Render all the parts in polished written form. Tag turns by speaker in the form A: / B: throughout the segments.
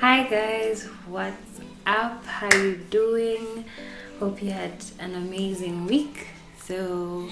A: Hi guys, what's up? How you doing? Hope you had an amazing week. So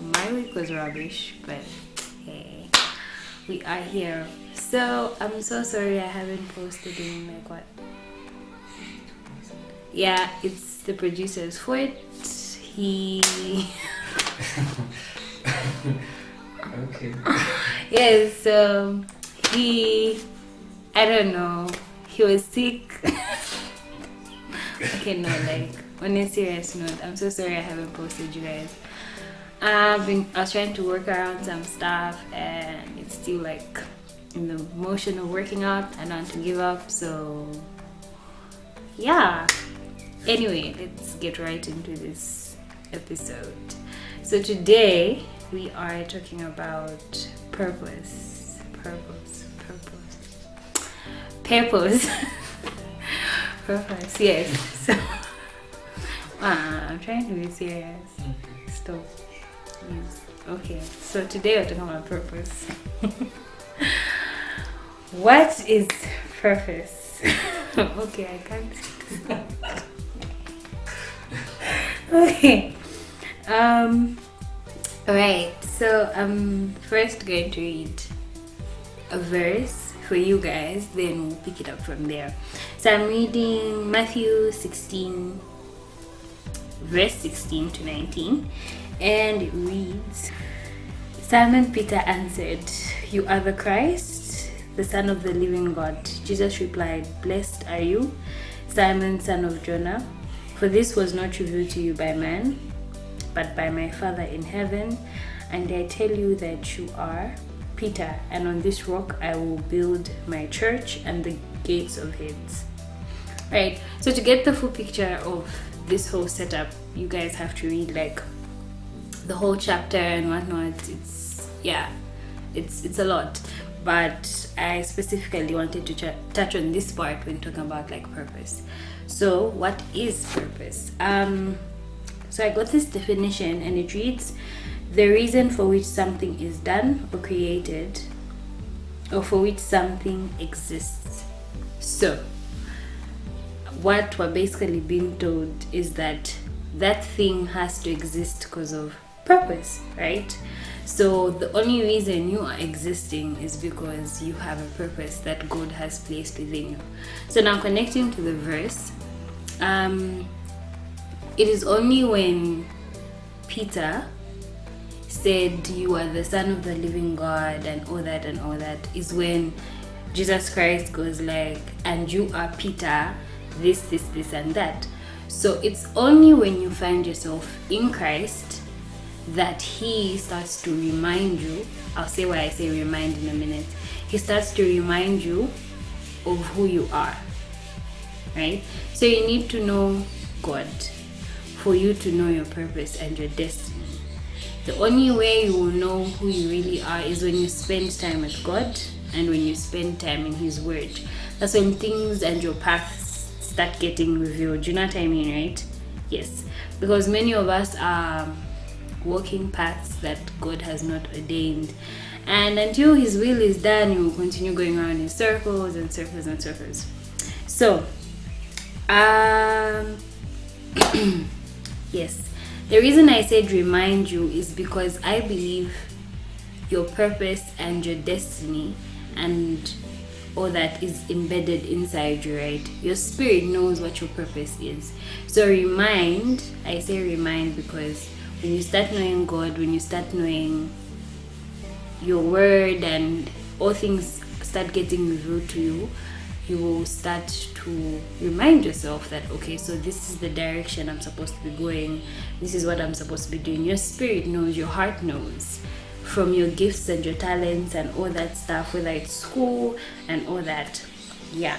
A: my week was rubbish, but hey, we are here. So I'm so sorry I haven't posted in like what? Yeah, it's the producer's fault. He
B: Okay.
A: yes, so I don't know, he was sick. Okay, no, like on a serious note, I'm so sorry I haven't posted, you guys. I was trying to work around some stuff and it's still like in the motion of working out. I don't want to give up, so yeah. Anyway, let's get right into this episode. So today we are talking about purpose. Purpose. Purpose, yes. So I'm trying to be serious. Stop. Yes. Okay, so today we're talking about purpose. What is purpose? Okay, I can't. Okay. Alright, so I'm first going to read a verse for you guys, then we'll pick it up from there. So I'm reading Matthew 16, verse 16 to 19, and it reads, Simon Peter answered, "You are the Christ, the Son of the living God." Jesus replied, "Blessed are you, Simon, son of Jonah, for this was not revealed to you by man, but by my Father in heaven. And I tell you that you are Peter, and on this rock I will build my church, and the gates of Hades." Right, so to get the full picture of this whole setup, you guys have to read like the whole chapter and whatnot. It's a lot, but I specifically wanted to touch on this part when talking about like purpose. So what is purpose? So I got this definition and it reads, the reason for which something is done or created, or for which something exists. So what we're basically being told is that that thing has to exist because of purpose, right? So the only reason you are existing is because you have a purpose that God has placed within you. So now connecting to the verse, it is only when Peter said, "You are the Son of the living God," and all that is when Jesus Christ goes like, "And you are Peter, this, and that." So it's only when you find yourself in Christ that He starts to remind you. I'll say why I say remind in a minute. He starts to remind you of who you are, right? So you need to know God for you to know your purpose and your destiny. The only way you will know who you really are is when you spend time with God and when you spend time in His Word. That's when things and your paths start getting revealed. You know what I mean, right? Yes. Because many of us are walking paths that God has not ordained. And until His will is done, you will continue going around in circles and circles and circles. So, yes. The reason I said remind you is because I believe your purpose and your destiny and all that is embedded inside you, right? Your spirit knows what your purpose is. So remind, I say remind because when you start knowing God, when you start knowing your word and all things start getting revealed to you, you will start to remind yourself that, okay, so this is the direction I'm supposed to be going. This is what I'm supposed to be doing. Your spirit knows, your heart knows from your gifts and your talents and all that stuff, whether it's school and all that. Yeah.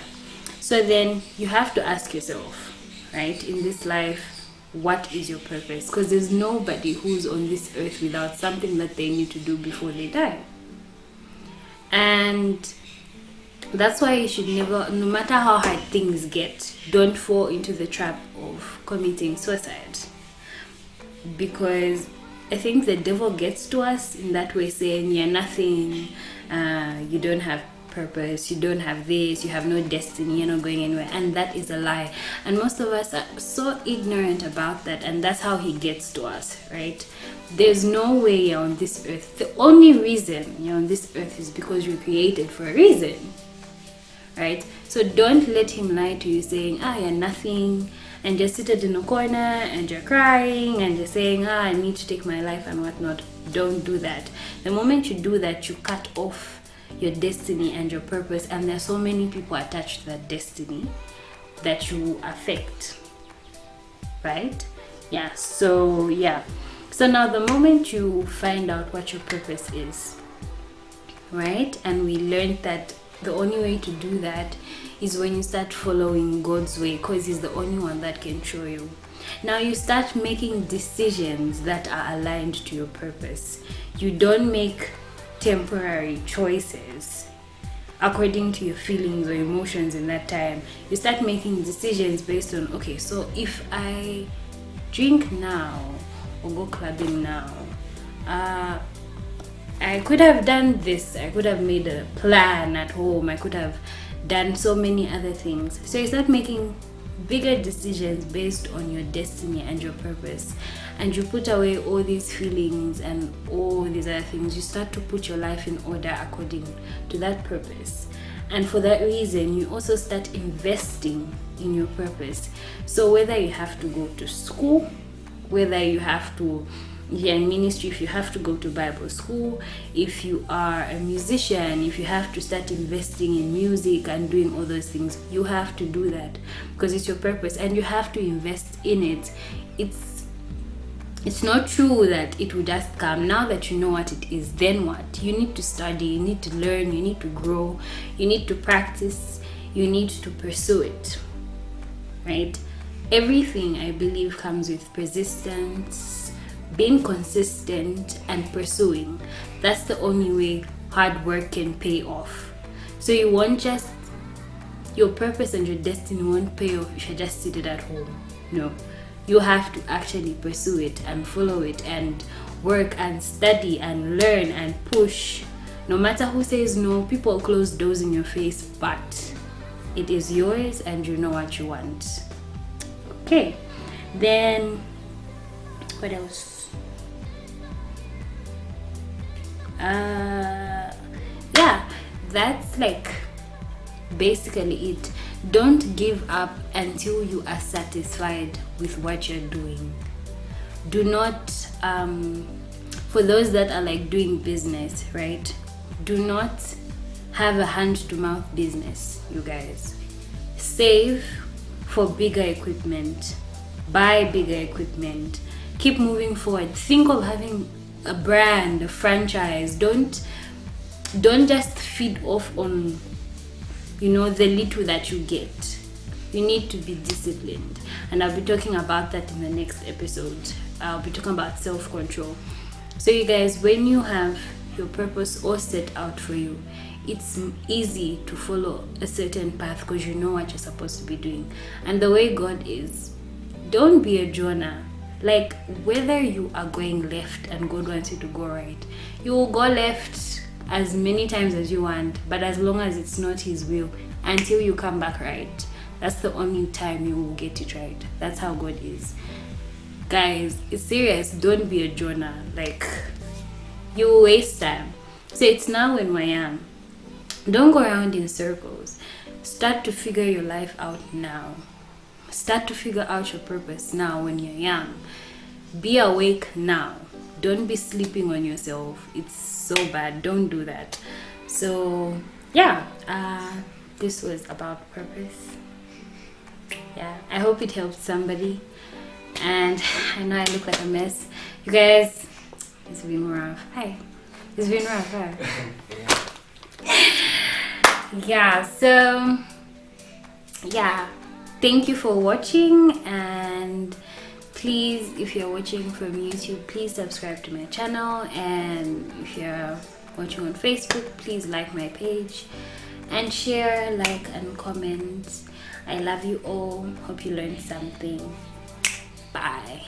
A: So then you have to ask yourself, right, in this life, what is your purpose? Because there's nobody who's on this earth without something that they need to do before they die. And that's why you should never, no matter how hard things get, don't fall into the trap of committing suicide. Because I think the devil gets to us in that way, saying you're nothing, you don't have purpose, you don't have this, you have no destiny, you're not going anywhere. And that is a lie. And most of us are so ignorant about that, and that's how he gets to us, right? There's no way you're on this earth. The only reason you're on this earth is because you're created for a reason, right? So don't let him lie to you saying, you're nothing, and just seated in a corner and you're crying and you're saying, I need to take my life and whatnot. Don't do that. The moment you do that, you cut off your destiny and your purpose, and there's so many people attached to that destiny that you affect, right? So now the moment you find out what your purpose is, right, and we learned that the only way to do that is when you start following God's way, because he's the only one that can show you. Now you start making decisions that are aligned to your purpose. You don't make temporary choices according to your feelings or emotions in that time. You start making decisions based on, okay, so if I drink now or go clubbing now, I could have done this, I could have made a plan at home, I could have done so many other things. So you start making bigger decisions based on your destiny and your purpose, and you put away all these feelings and all these other things. You start to put your life in order according to that purpose, and for that reason you also start investing in your purpose. So whether you have to go to school, whether you have to, if you're in ministry, if you have to go to Bible school, if you are a musician, if you have to start investing in music and doing all those things, you have to do that because it's your purpose and you have to invest in it. It's not true that it will just come. Now that you know what it is, then what? You need to study, you need to learn, you need to grow, you need to practice, you need to pursue it, right? Everything, I believe, comes with persistence, being consistent, and pursuing. That's the only way hard work can pay off. So you won't just, your purpose and your destiny won't pay off if you're just seated at home. No, you have to actually pursue it and follow it and work and study and learn and push. No matter who says no, people close doors in your face, but it is yours and you know what you want. Okay, then what else? That's like basically it. Don't give up until you are satisfied with what you're doing. Do not for those that are like doing business, right, do not have a hand-to-mouth business. You guys save for bigger equipment, buy bigger equipment, keep moving forward. Think of having a brand, a franchise. Don't just feed off on the little that you get. You need to be disciplined, and I'll be talking about that in the next episode. I'll be talking about self-control. So you guys, when you have your purpose all set out for you, it's easy to follow a certain path because you know what you're supposed to be doing. And the way God is, don't be a Jonah. Like, whether you are going left and God wants you to go right, you will go left as many times as you want, but as long as it's not his will, until you come back right. That's the only time you will get it right. That's how God is. Guys, it's serious. Don't be a Jonah. Like, you will waste time. So it's now when I am. Don't go around in circles. Start to figure your life out now. Start to figure out your purpose now when you're young. Be awake now. Don't be sleeping on yourself. It's so bad. Don't do that. So this was about purpose. I hope it helped somebody. And I know I look like a mess. You guys, it's been rough. Hi. It's been rough, huh? Thank you for watching, and please, if you're watching from YouTube, please subscribe to my channel, and if you're watching on Facebook, please like my page and share, like, and comment. I love you all. Hope you learned something. Bye.